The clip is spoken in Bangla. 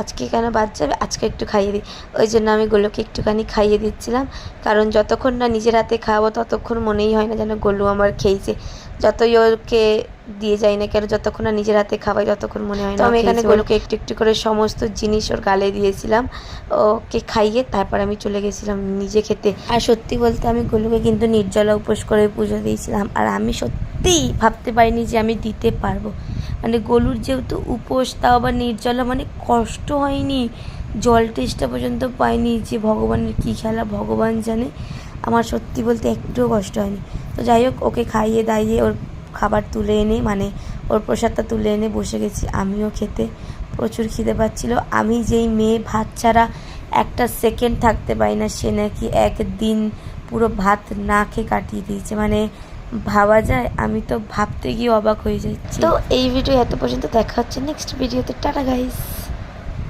আজকে কেন বাদ যাবে, আজকে একটু খাইয়ে দিই। ওই জন্য আমি গোলুকে একটুখানি খাইয়ে দিচ্ছিলাম, কারণ যতক্ষণ না নিজের হাতে খাওয়াবো ততক্ষণ মনেই হয় না যেন গোলু আমার খেয়েছে। যতই ওকে দিয়ে যাই না কেন, যতক্ষণ না নিজের হাতে খাওয়াই ততক্ষণ মনে হয় না। তো আমি এখানে গোলুকে একটু একটু করে সমস্ত জিনিস ওর গালে দিয়েছিলাম, ওকে খাইয়ে তারপর আমি চলে গেছিলাম নিজে খেতে। আর সত্যি বলতে আমি গোলুকে কিন্তু নির্জলা উপোস করে পুজো দিয়েছিলাম, আর আমি সত্যিই ভাবতে পারিনি যে আমি দিতে পারবো। মানে গোলুর যেহেতু উপোস, তাও আবার নির্জলা, মানে কষ্ট হয়নি, জল টেস্টটা পর্যন্ত পাইনি। যে ভগবানের কী খেলা ভগবান জানে, আমার সত্যি বলতে একটুও কষ্ট হয়নি। তো যাই হোক, ওকে খাইয়ে দাইয়ে ওর খাবার তুলে এনে, মানে ওর প্রসাদটা তুলে এনে বসে গেছি আমিও খেতে। প্রচুর খিদে পাচ্ছিল। আমি যেই মেয়ে ভাত ছাড়া একটা সেকেন্ড থাকতে পারি না, সে নাকি একদিন পুরো ভাত না খেয়ে কাটিয়ে দিয়েছে। মানে ভাবা যায়, আমি তো ভাবতে গিয়ে অবাক হয়ে যাচ্ছি। তো এই ভিডিও এত পর্যন্ত, দেখা হচ্ছে নেক্সট ভিডিওতে। Tata guys.